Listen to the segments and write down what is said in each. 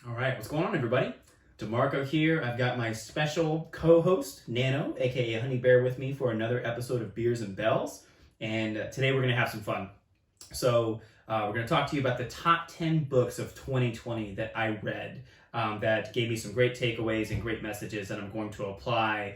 All right, what's going on, everybody? Demarco here. I've got my special co-host, Nano, aka Honey Bear, with me for another episode of Beers and Bells. And today we're going to have some fun. So we're going to talk to you about the top 10 books of 2020 that I read that gave me some great takeaways and great messages that I'm going to apply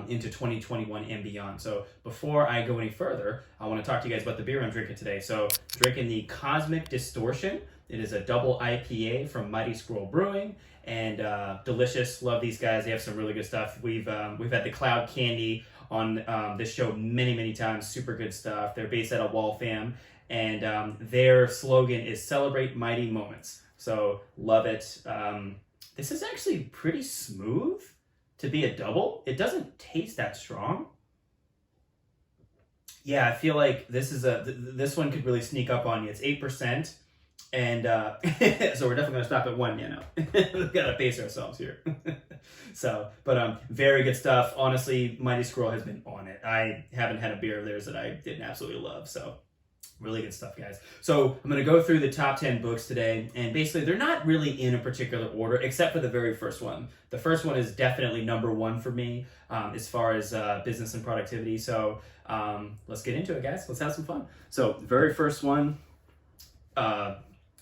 into 2021 and beyond. So before I go any further, I want to talk to you guys about the beer I'm drinking today. So drinking the Cosmic Distortion. It is a double IPA from Mighty Squirrel Brewing, and delicious. Love these guys. They have some really good stuff. We've had the Cloud Candy on this show many times. Super good stuff. They're based out of Waltham, and their slogan is "Celebrate Mighty Moments." So love it. This is actually pretty smooth to be a double. It doesn't taste that strong. Yeah, I feel like this one could really sneak up on you. It's 8%. And so we're definitely going to stop at one, We've got to pace ourselves here. But very good stuff. Honestly, Mighty Squirrel has been on it. I haven't had a beer of theirs that I didn't absolutely love. So really good stuff, guys. So I'm going to go through the top 10 books today. And basically, they're not really in a particular order, except for the very first one. The first one is definitely number one for me as far as business and productivity. So let's get into it, guys. Let's have some fun. So the very first one,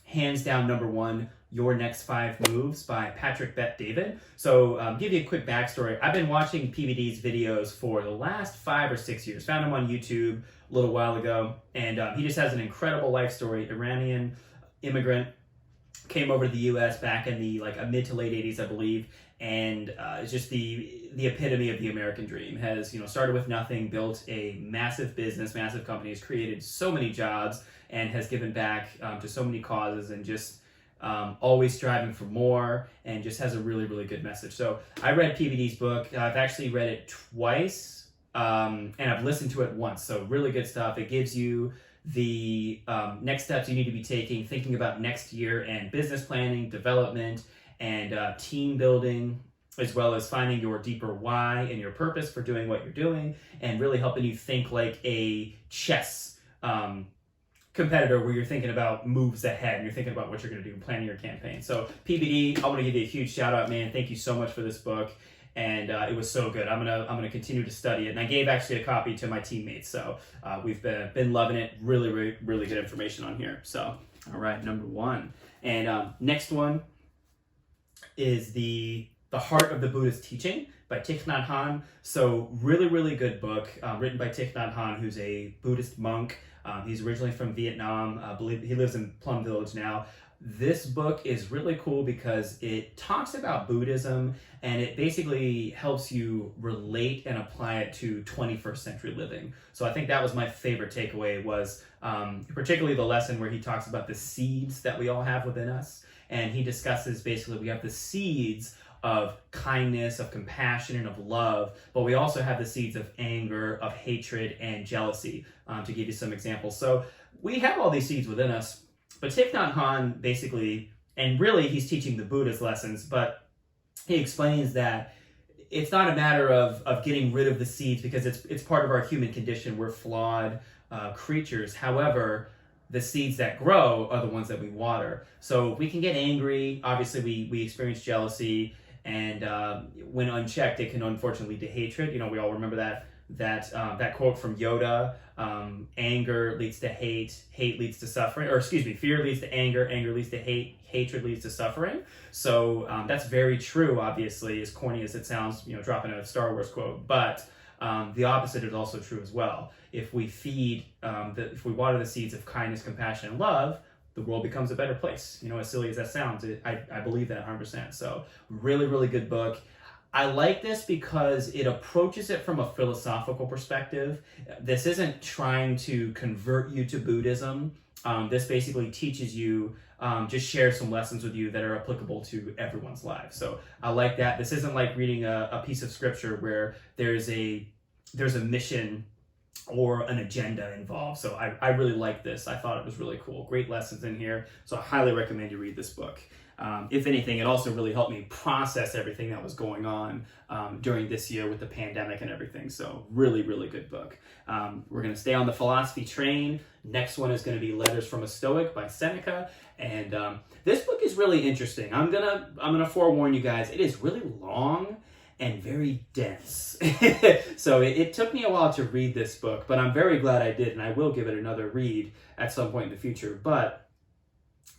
hands down number one, Your Next 5 Moves by Patrick Bet-David. So give you a quick backstory. I've been watching PBD's videos for the last 5 or 6 years. Found him on YouTube a little while ago, and he just has an incredible life story. Iranian immigrant, came over to the U.S. back in the mid to late 80s, I believe, and it's just the epitome of the American dream. Has started with nothing, built a massive business, massive companies, created so many jobs, and has given back to so many causes, and just always striving for more, and just has a really good message. So I read PBD's book. I've actually read it twice, and I've listened to it once. So really good stuff. It gives you the next steps you need to be taking, thinking about next year and business planning, development, and team building, as well as finding your deeper why and your purpose for doing what you're doing, and really helping you think like a chess competitor, where you're thinking about moves ahead and you're thinking about what you're going to do, planning your campaign. So PBD, I want to give you a huge shout out, man. Thank you so much for this book. And it was so good. I'm gonna continue to study it, and I gave actually a copy to my teammates. So we've been loving it. Really good information on here. So all right, number one, and next one is the Heart of the Buddhist Teaching by Thich Nhat Hanh. So really good book written by Thich Nhat Hanh, who's a Buddhist monk. He's originally from Vietnam. I believe he lives in Plum Village now. This book is really cool because it talks about Buddhism, and it basically helps you relate and apply it to 21st century living. So I think that was my favorite takeaway, was particularly the lesson where he talks about the seeds that we all have within us. And he discusses basically we have the seeds of kindness, of compassion, and of love, but we also have the seeds of anger, of hatred, and jealousy, to give you some examples. So we have all these seeds within us. But Thich Nhat Hanh basically, and really he's teaching the Buddhist lessons, but he explains that it's not a matter of getting rid of the seeds, because it's part of our human condition. We're flawed creatures. However, the seeds that grow are the ones that we water. So we can get angry. Obviously, we experience jealousy, and when unchecked, it can unfortunately lead to hatred. We all remember that quote from Yoda. Anger leads to hate leads to suffering, or excuse me, fear leads to anger leads to hatred leads to suffering. So that's very true, obviously, as corny as it sounds, dropping a Star Wars quote, but the opposite is also true as well. If we if we water the seeds of kindness, compassion, and love, the world becomes a better place. As silly as that sounds, I believe that 100%. So really good book. I like this because it approaches it from a philosophical perspective. This isn't trying to convert you to Buddhism. This basically teaches you, just shares some lessons with you that are applicable to everyone's lives. So I like that. This isn't like reading a piece of scripture where there's a mission or an agenda involved. So I really like this. I thought it was really cool. Great lessons in here. So I highly recommend you read this book. If anything, it also really helped me process everything that was going on during this year with the pandemic and everything. So really good book. We're going to stay on the philosophy train. Next one is going to be Letters from a Stoic by Seneca. And this book is really interesting. I'm gonna forewarn you guys. It is really long and very dense. So it took me a while to read this book, but I'm very glad I did, and I will give it another read at some point in the future. But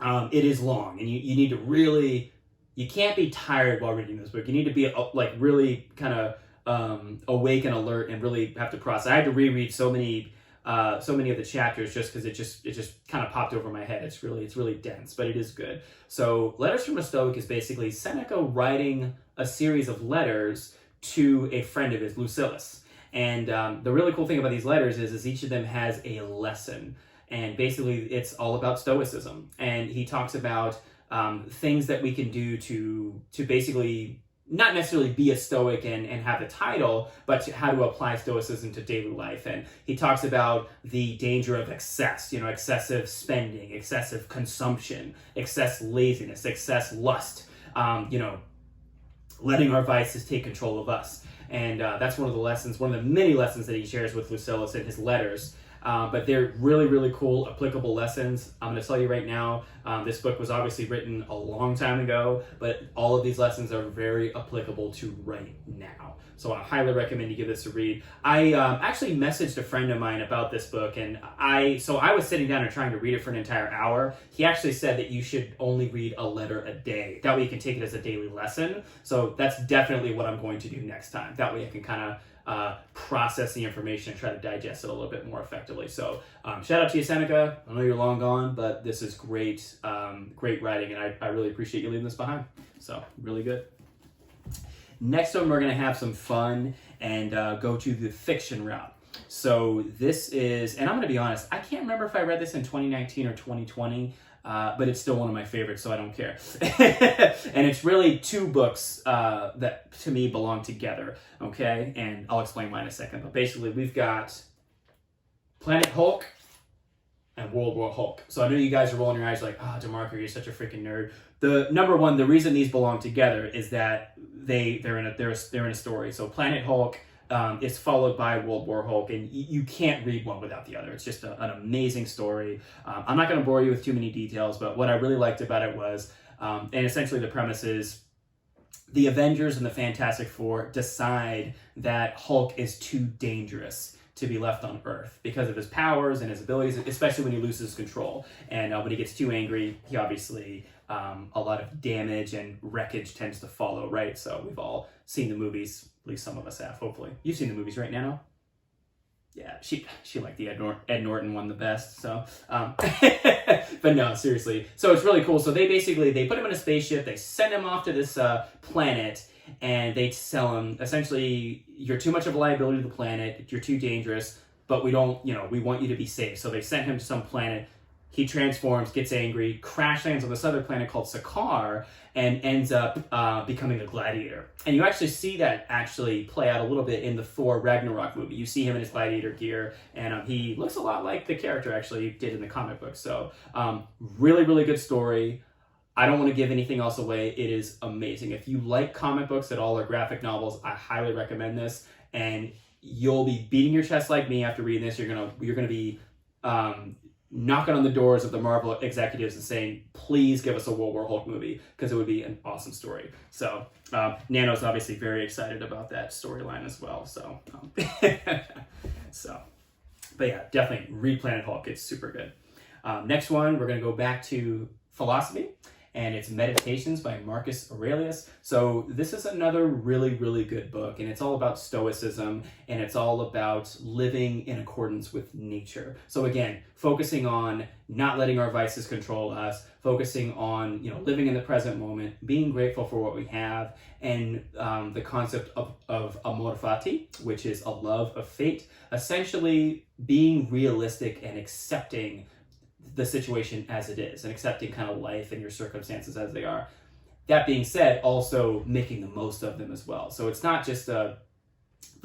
it is long, and you need to really, you can't be tired while reading this book. You need to be like really kind of awake and alert, and really have to process. I had to reread so many of the chapters just because it just kind of popped over my head. It's really dense, but it is good. So Letters from a Stoic is basically Seneca writing a series of letters to a friend of his, Lucilius. And the really cool thing about these letters is each of them has a lesson. And basically it's all about Stoicism. And he talks about things that we can do to basically not necessarily be a Stoic and have the title, but how to apply Stoicism to daily life. And he talks about the danger of excess, excessive spending, excessive consumption, excess laziness, excess lust, letting our vices take control of us. And that's one of the many lessons that he shares with Lucilius in his letters. But they're really, really cool, applicable lessons. I'm going to tell you right now, this book was obviously written a long time ago, but all of these lessons are very applicable to right now. So I highly recommend you give this a read. I actually messaged a friend of mine about this book, and I was sitting down and trying to read it for an entire hour. He actually said that you should only read a letter a day. That way you can take it as a daily lesson. So that's definitely what I'm going to do next time. That way I can kind of process the information and try to digest it a little bit more effectively. So shout out to you, Seneca. I know you're long gone, but this is great, great writing, and I really appreciate you leaving this behind. So really good. Next one, we're going to have some fun and go to the fiction route. So this is, and I'm going to be honest, I can't remember if I read this in 2019 or 2020, but it's still one of my favorites, so I don't care. And it's really two books that to me belong together, okay? And I'll explain why in a second. But basically, we've got Planet Hulk and World War Hulk. So I know you guys are rolling your eyes like, oh, Demarco, you're such a freaking nerd. The reason these belong together is that they're in a story. So Planet Hulk is followed by World War Hulk, and you can't read one without the other. It's just an amazing story. I'm not going to bore you with too many details, but what I really liked about it was, and essentially the premise is, the Avengers and the Fantastic Four decide that Hulk is too dangerous to be left on Earth because of his powers and his abilities, especially when he loses control. And when he gets too angry, he obviously, a lot of damage and wreckage tends to follow, right? So we've all seen the movies, at least some of us have, hopefully. You've seen the movies, right, Nano? Yeah, she liked the Ed Norton one the best, so. But no, seriously. So it's really cool. So they put him in a spaceship, they send him off to this planet, and they tell him, essentially, you're too much of a liability to the planet, you're too dangerous, but we want you to be safe. So they sent him to some planet. He transforms, gets angry, crash lands on this other planet called Sakaar, and ends up becoming a gladiator. And you actually see that play out a little bit in the Thor Ragnarok movie. You see him in his gladiator gear, and he looks a lot like the character actually did in the comic book. So really, really good story. I don't want to give anything else away. It is amazing. If you like comic books at all or graphic novels, I highly recommend this. And you'll be beating your chest like me after reading this. You're gonna be knocking on the doors of the Marvel executives and saying, please give us a World War Hulk movie, because it would be an awesome story. So Nano's obviously very excited about that storyline as well. So, but yeah, definitely read Planet Hulk. It's super good. Next one, we're going to go back to philosophy, and it's Meditations by Marcus Aurelius. So this is another really, really good book, and it's all about Stoicism, and it's all about living in accordance with nature. So again, focusing on not letting our vices control us, focusing on living in the present moment, being grateful for what we have, and the concept of amor fati, which is a love of fate, essentially being realistic and accepting the situation as it is, and accepting kind of life and your circumstances as they are. That being said, also making the most of them as well. So it's not just the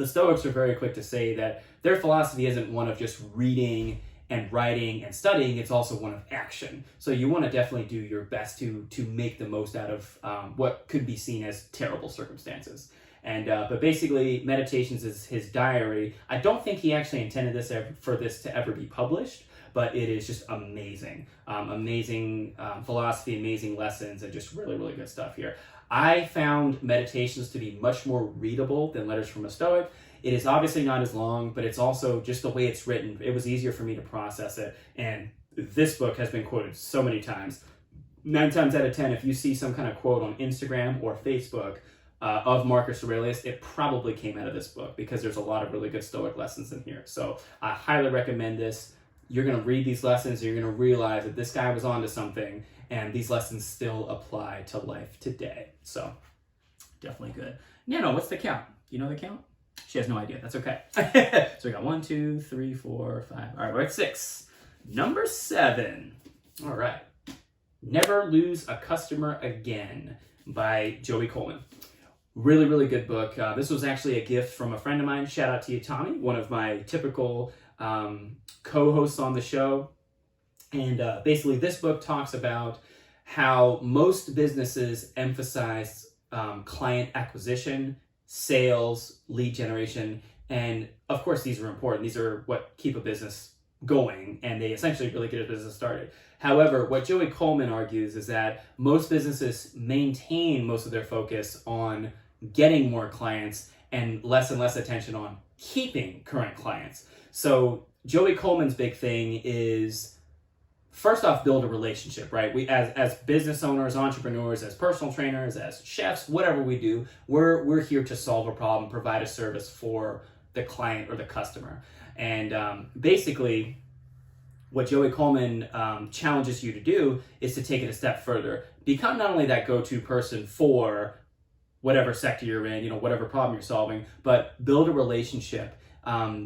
Stoics are very quick to say that their philosophy isn't one of just reading and writing and studying, it's also one of action. So you want to definitely do your best to make the most out of what could be seen as terrible circumstances. And but basically, Meditations is his diary. I don't think he actually intended for this to ever be published, but it is just amazing. Amazing philosophy, amazing lessons, and just really, really good stuff here. I found Meditations to be much more readable than Letters from a Stoic. It is obviously not as long, but it's also just the way it's written. It was easier for me to process it. And this book has been quoted so many times. 9 times out of 10, if you see some kind of quote on Instagram or Facebook of Marcus Aurelius, it probably came out of this book, because there's a lot of really good Stoic lessons in here. So I highly recommend this. You're going to read these lessons, and you're going to realize that this guy was onto something, and these lessons still apply to life today. So definitely good. Nano, what's the count? Do you know the count? She has no idea. That's okay. So we got 1, 2, 3, 4, 5. All right, we're at 6. Number 7. All right. Never Lose a Customer Again by Joey Coleman. Really, really good book. This was actually a gift from a friend of mine. Shout out to you, Tommy, one of my typical co-hosts on the show. And basically this book talks about how most businesses emphasize client acquisition, sales, lead generation, and of course these are important. These are what keep a business going, and they essentially really get a business started. However, what Joey Coleman argues is that most businesses maintain most of their focus on getting more clients and less attention on keeping current clients. So Joey Coleman's big thing is, first off, build a relationship, right? We as business owners, entrepreneurs, as personal trainers, as chefs, whatever we do, we're here to solve a problem, provide a service for the client or the customer. And basically, what Joey Coleman challenges you to do is to take it a step further. Become not only that go-to person for whatever sector you're in, whatever problem you're solving, but build a relationship. What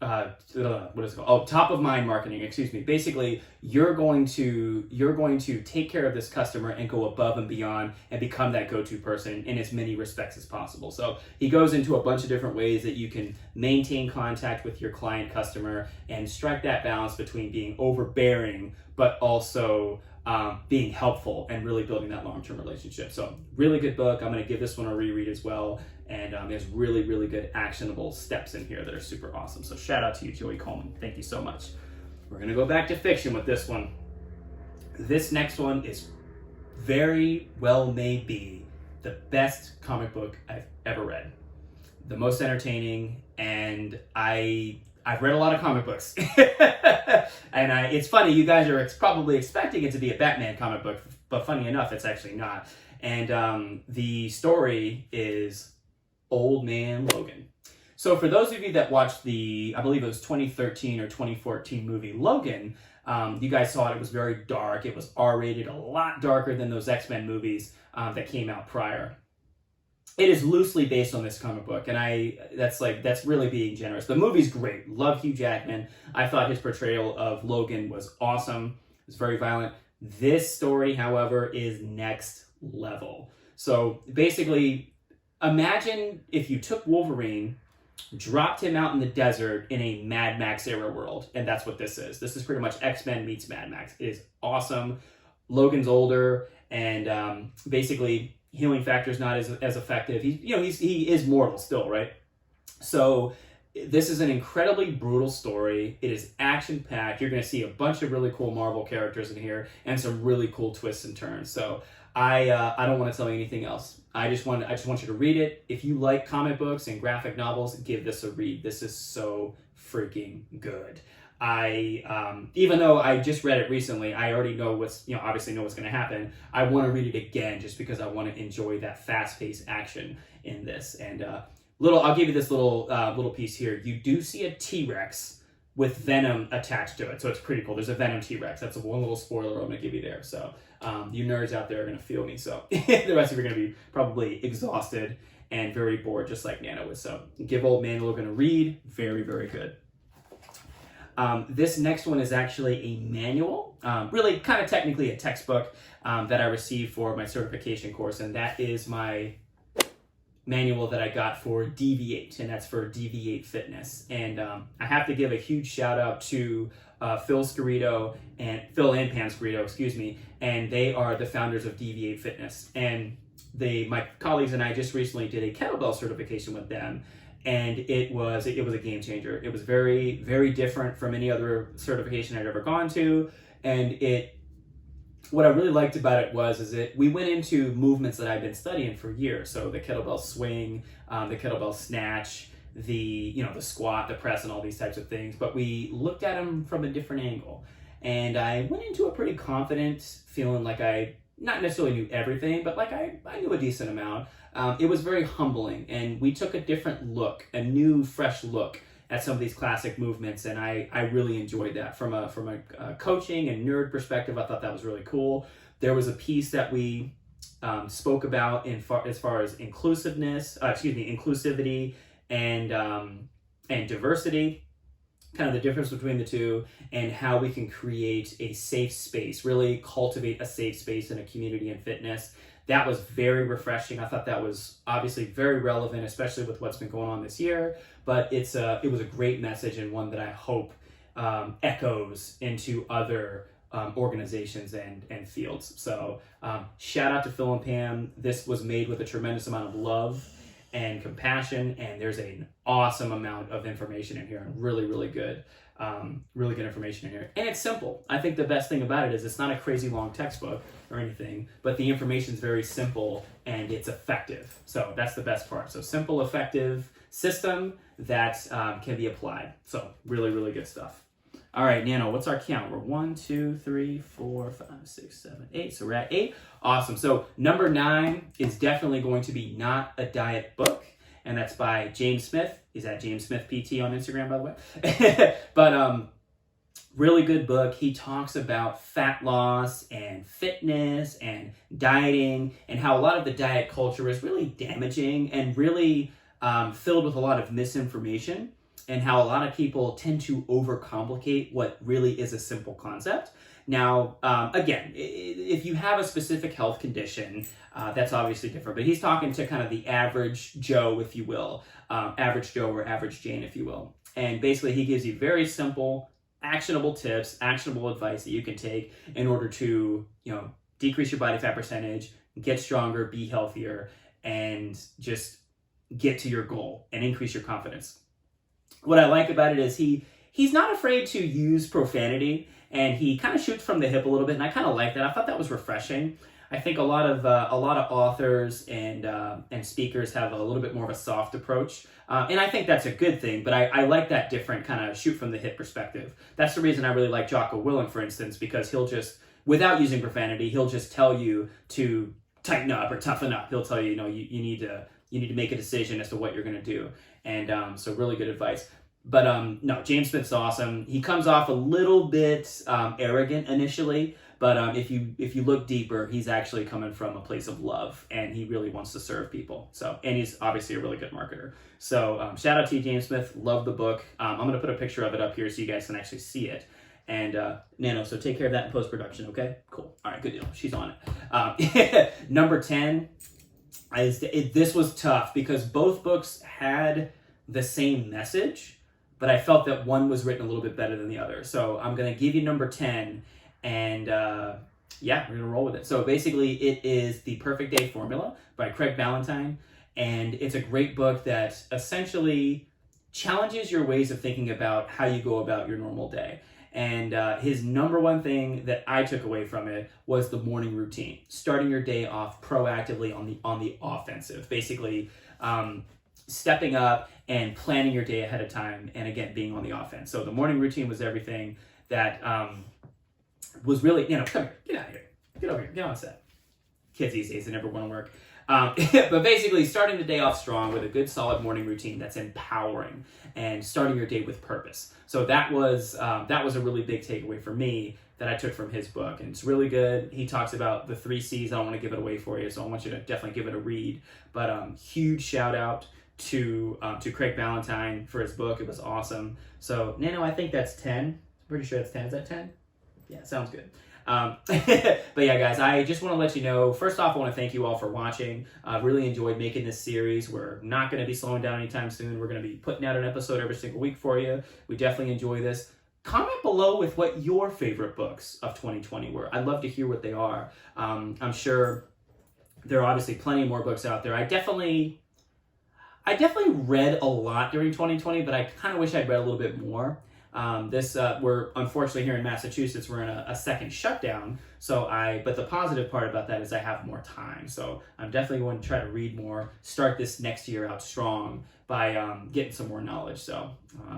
is it called? Oh, top of mind marketing, excuse me. Basically, you're going to take care of this customer and go above and beyond and become that go-to person in as many respects as possible. So he goes into a bunch of different ways that you can maintain contact with your client customer and strike that balance between being overbearing, but also being helpful and really building that long-term relationship. So really good book. I'm going to give this one a reread as well. And there's really, really good actionable steps in here that are super awesome. So shout out to you, Joey Coleman. Thank you so much. We're going to go back to fiction with this one. This next one is very well may be the best comic book I've ever read. The most entertaining, and I've read a lot of comic books. And it's funny, you guys are probably expecting it to be a Batman comic book, but funny enough, it's actually not. And the story is Old Man Logan. So for those of you that watched I believe it was 2013 or 2014 movie Logan, you guys saw it. It was very dark. It was R-rated, a lot darker than those X-Men movies that came out prior. It is loosely based on this comic book, and that's really being generous. The movie's great. Love Hugh Jackman. I thought his portrayal of Logan was awesome. It was very violent. This story, however, is next level. So basically, imagine if you took Wolverine, dropped him out in the desert in a Mad Max era world, and that's what this is. This is pretty much X-Men meets Mad Max. It is awesome. Logan's older, and basically healing factor is not as effective. He is mortal still, right? So this is an incredibly brutal story. It is action-packed. You're going to see a bunch of really cool Marvel characters in here and some really cool twists and turns. So I don't want to tell you anything else. I just want you to read it. If you like comic books and graphic novels, give this a read. This is so freaking good. Even though I just read it recently, I already know obviously know what's going to happen. I want to read it again just because I want to enjoy that fast-paced action in this. And I'll give you this little piece here. You do see a T-Rex with venom attached to it, so it's pretty cool. There's a venom T-Rex. That's one little spoiler I'm going to give you there. So you nerds out there are going to feel me. So the rest of you are going to be probably exhausted and very bored, just like Nana was. So give Old Man Logan a read. Very, very good. This next one is actually a manual, really kind of technically a textbook that I received for my certification course, and that is my manual that I got for DV8, and that's for DV8 Fitness. And I have to give a huge shout out to Phil and Pam Scarito, excuse me, and they are the founders of DV8 Fitness. And my colleagues and I just recently did a kettlebell certification with them. and it was a game changer. It was very, very different from any other certification I'd ever gone to, and what I really liked about it was we went into movements that I've been studying for years. So the kettlebell swing, the kettlebell snatch, the squat, the press, and all these types of things. But we looked at them from a different angle. And I went into it pretty confident, feeling like I not necessarily knew everything, but like I knew a decent amount. It was very humbling, and we took a different look, a new, fresh look at some of these classic movements, and I really enjoyed that. From a coaching and nerd perspective, I thought that was really cool. There was a piece that we spoke about as far as inclusivity and diversity, kind of the difference between the two, and how we can create a safe space, really cultivate a safe space in a community in fitness. That was very refreshing. I thought that was obviously very relevant, especially with what's been going on this year. But it was a great message, and one that I hope echoes into other organizations and fields. So shout out to Phil and Pam. This was made with a tremendous amount of love and compassion, and there's an awesome amount of information in here, and really, really good information in here. And it's simple. I think the best thing about it is it's not a crazy long textbook or anything, but the information is very simple and it's effective. So that's the best part. So simple, effective system that can be applied. So really, really good stuff. All right, Nano, what's our count? We're 1, 2, 3, 4, 5, 6, 7, 8. So we're at 8. Awesome. So number 9 is definitely going to be Not a Diet Book, and that's by James Smith. He's at James Smith PT on Instagram, by the way. But really good book. He talks about fat loss and fitness and dieting, and how a lot of the diet culture is really damaging and really filled with a lot of misinformation, and how a lot of people tend to overcomplicate what really is a simple concept. Now, again, if you have a specific health condition, that's obviously different, but he's talking to kind of the average Joe, if you will, average Joe or average Jane, if you will. And basically he gives you very simple, actionable tips, actionable advice that you can take in order to, decrease your body fat percentage, get stronger, be healthier, and just get to your goal and increase your confidence. What I like about it is he's not afraid to use profanity, and he kind of shoots from the hip a little bit, and I kind of like that. I thought that was refreshing. I think a lot of authors and speakers have a little bit more of a soft approach, and I think that's a good thing. But I like that different kind of shoot from the hip perspective. That's the reason I really like Jocko Willink, for instance, because he'll just, without using profanity, he'll just tell you to tighten up or toughen up. He'll tell you, you need to make a decision as to what you're going to do, and so really good advice. But no, James Smith's awesome. He comes off a little bit arrogant initially, but if you look deeper, he's actually coming from a place of love, and he really wants to serve people. So, and he's obviously a really good marketer. So shout out to you, James Smith. Love the book. I'm going to put a picture of it up here so you guys can actually see it. And Nano, so take care of that in post-production, okay? Cool. All right, good deal. She's on it. Number 10, this was tough because both books had the same message, but I felt that one was written a little bit better than the other. So I'm going to give you number 10, and we're going to roll with it. So basically, it is The Perfect Day Formula by Craig Ballantyne, and it's a great book that essentially challenges your ways of thinking about how you go about your normal day. And his number one thing that I took away from it was the morning routine, starting your day off proactively on the offensive, basically stepping up and planning your day ahead of time, and again, being on the offense. So the morning routine was everything that was really, come here, get out of here, get over here, get on set. Kids these days, they never want to work. But basically, starting the day off strong with a good, solid morning routine that's empowering, and starting your day with purpose. So that was a really big takeaway for me that I took from his book, and it's really good. He talks about the 3 C's. I don't want to give it away for you, so I want you to definitely give it a read. But huge shout out to Craig Ballantyne for his book. It was awesome. So Nano, I think that's 10. I'm pretty sure that's 10. Is that 10? Yeah, sounds good. But yeah, guys, I just want to let you know, first off, I want to thank you all for watching. I've really enjoyed making this series. We're not going to be slowing down anytime soon. We're going to be putting out an episode every single week for you. We definitely enjoy this. Comment below with what your favorite books of 2020 were. I'd love to hear what they are. I'm sure there are obviously plenty more books out there. I definitely read a lot during 2020, but I kind of wish I'd read a little bit more. We're unfortunately here in Massachusetts, we're in a second shutdown. But the positive part about that is I have more time. So I'm definitely going to try to read more, start this next year out strong by getting some more knowledge. So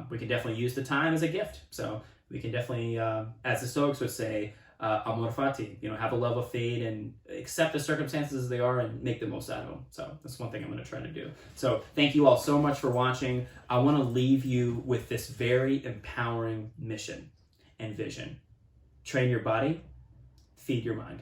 we can definitely use the time as a gift. So we can definitely, as the Stoics would say, amor fati, have a love of fate and accept the circumstances as they are and make the most out of them. So that's one thing I'm going to try to do. So thank you all so much for watching. I want to leave you with this very empowering mission and vision. Train your body, feed your mind.